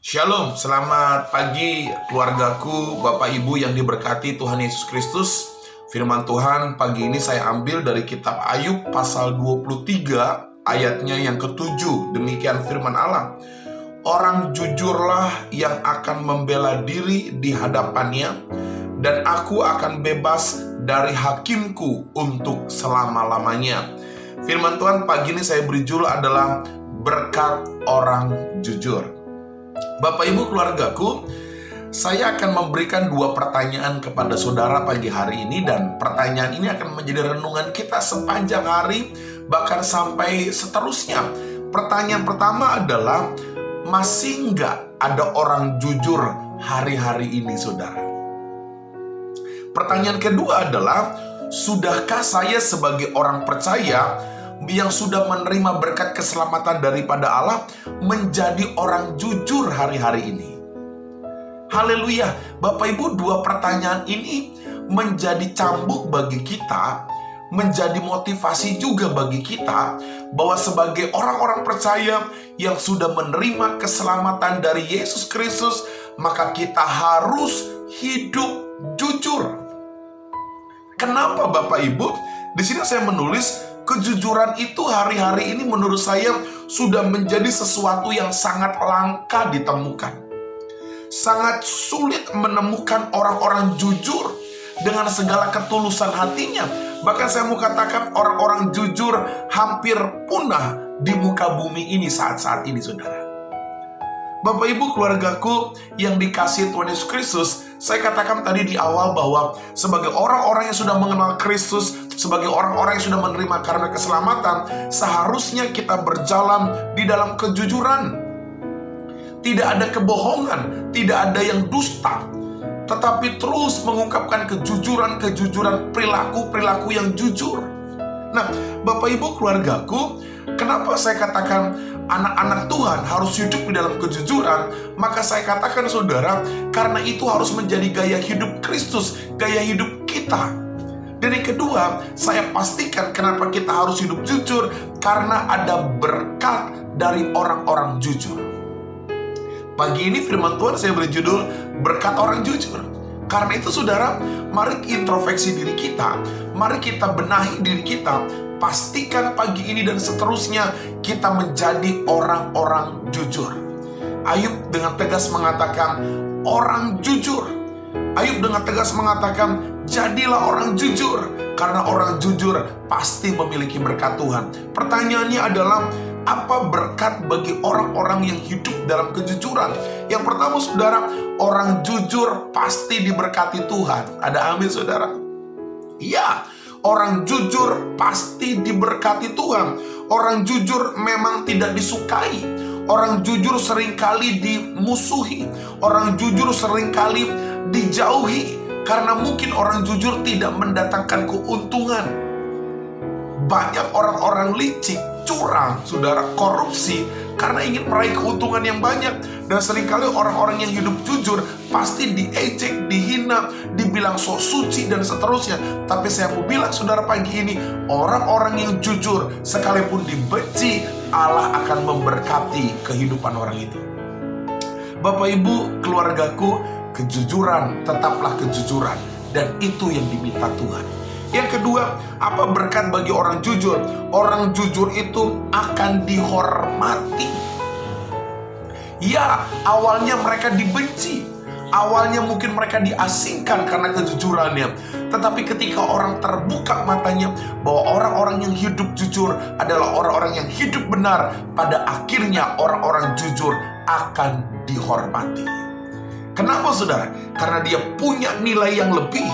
Shalom, selamat pagi keluargaku, Bapak Ibu yang diberkati Tuhan Yesus Kristus. Firman Tuhan pagi ini saya ambil dari kitab Ayub pasal 23 ayatnya yang ke-7. Demikian firman Allah. Orang jujurlah yang akan membela diri di hadapannya, dan aku akan bebas dari hakimku untuk selama-lamanya. Firman Tuhan pagi ini saya beri judul adalah berkat orang jujur. Bapak Ibu keluargaku, saya akan memberikan dua pertanyaan kepada saudara pagi hari ini, dan pertanyaan ini akan menjadi renungan kita sepanjang hari, bahkan sampai seterusnya. Pertanyaan pertama adalah, masih nggak ada orang jujur hari-hari ini, saudara? Pertanyaan kedua adalah, sudahkah saya sebagai orang percaya yang sudah menerima berkat keselamatan daripada Allah menjadi orang jujur hari-hari ini? Haleluya. Bapak Ibu, dua pertanyaan ini menjadi cambuk bagi kita, menjadi motivasi juga bagi kita, bahwa sebagai orang-orang percaya yang sudah menerima keselamatan dari Yesus Kristus, maka kita harus hidup jujur. Kenapa Bapak Ibu? Di sini saya menulis, kejujuran itu hari-hari ini menurut saya sudah menjadi sesuatu yang sangat langka ditemukan. Sangat sulit menemukan orang-orang jujur dengan segala ketulusan hatinya. Bahkan saya mau katakan orang-orang jujur hampir punah di muka bumi ini saat-saat ini, saudara. Bapak Ibu keluargaku yang dikasihi Tuhan Yesus Kristus, saya katakan tadi di awal bahwa sebagai orang-orang yang sudah mengenal Kristus, sebagai orang-orang yang sudah menerima karunia keselamatan, seharusnya kita berjalan di dalam kejujuran. Tidak ada kebohongan, tidak ada yang dusta, tetapi terus mengungkapkan kejujuran-kejujuran, perilaku-perilaku yang jujur. Nah, Bapak Ibu keluargaku, kenapa saya katakan anak-anak Tuhan harus hidup di dalam kejujuran? Maka saya katakan saudara, karena itu harus menjadi gaya hidup Kristus, gaya hidup kita. Dan yang kedua, saya pastikan kenapa kita harus hidup jujur, karena ada berkat dari orang-orang jujur. Pagi ini firman Tuhan saya beri judul berkat orang jujur. Karena itu saudara, mari introspeksi diri kita, mari kita benahi diri kita. Pastikan pagi ini dan seterusnya kita menjadi orang-orang jujur. Ayub dengan tegas mengatakan orang jujur. Ayub dengan tegas mengatakan jadilah orang jujur, karena orang jujur pasti memiliki berkat Tuhan. Pertanyaannya adalah, apa berkat bagi orang-orang yang hidup dalam kejujuran? Yang pertama saudara, orang jujur pasti diberkati Tuhan. Ada amin saudara? Ya, orang jujur pasti diberkati Tuhan. Orang jujur memang tidak disukai. Orang jujur seringkali dimusuhi. Orang jujur seringkali dijauhi, karena mungkin orang jujur tidak mendatangkan keuntungan. Banyak orang-orang licik, curang, saudara, korupsi, karena ingin meraih keuntungan yang banyak. Dan seringkali orang-orang yang hidup jujur pasti diejek, dihina, dibilang sok suci dan seterusnya. Tapi saya mau bilang saudara pagi ini, orang-orang yang jujur sekalipun dibenci, Allah akan memberkati kehidupan orang itu. Bapak Ibu keluargaku, kejujuran tetaplah kejujuran, dan itu yang diminta Tuhan. Yang kedua, apa berkat bagi orang jujur? Orang jujur itu akan dihormati. Ya, awalnya mereka dibenci, awalnya mungkin mereka diasingkan karena kejujurannya. Tetapi ketika orang terbuka matanya bahwa orang-orang yang hidup jujur adalah orang-orang yang hidup benar, pada akhirnya orang-orang jujur akan dihormati. Kenapa saudara? Karena dia punya nilai yang lebih,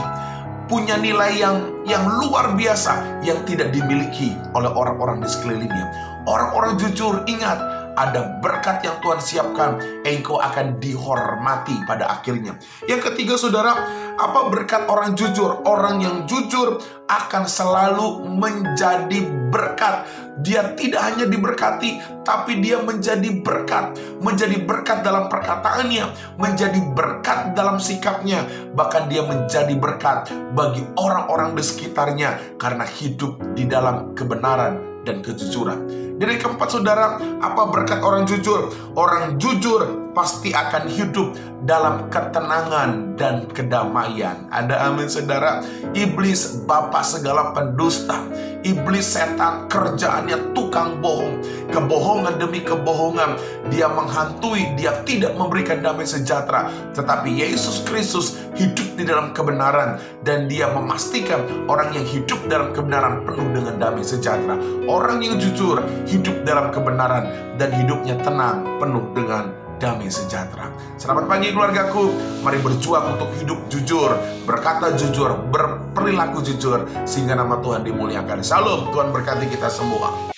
punya nilai yang luar biasa, yang tidak dimiliki oleh orang-orang di sekelilingnya. Orang-orang jujur, ingat, ada berkat yang Tuhan siapkan, engkau akan dihormati pada akhirnya. Yang ketiga saudara, apa berkat orang jujur? Orang yang jujur akan selalu menjadi berkat. Dia tidak hanya diberkati, tapi dia menjadi berkat. Menjadi berkat dalam perkataannya, menjadi berkat dalam sikapnya. Bahkan dia menjadi berkat bagi orang-orang di sekitarnya, karena hidup di dalam kebenaran dan kejujuran. Dan yang keempat saudara, apa berkat orang jujur? Orang jujur pasti akan hidup dalam ketenangan dan kedamaian. Ada amin saudara? Iblis bapa segala pendusta, iblis setan kerjaannya tukang bohong, kebohongan demi kebohongan. Dia menghantui, dia tidak memberikan damai sejahtera. Tetapi Yesus Kristus hidup di dalam kebenaran, dan dia memastikan orang yang hidup dalam kebenaran penuh dengan damai sejahtera. Orang yang jujur hidup dalam kebenaran dan hidupnya tenang, penuh dengan damai sejahtera. Selamat pagi keluargaku. Mari berjuang untuk hidup jujur, berkata jujur, berperilaku jujur, sehingga nama Tuhan dimuliakan. Salam, Tuhan berkati kita semua.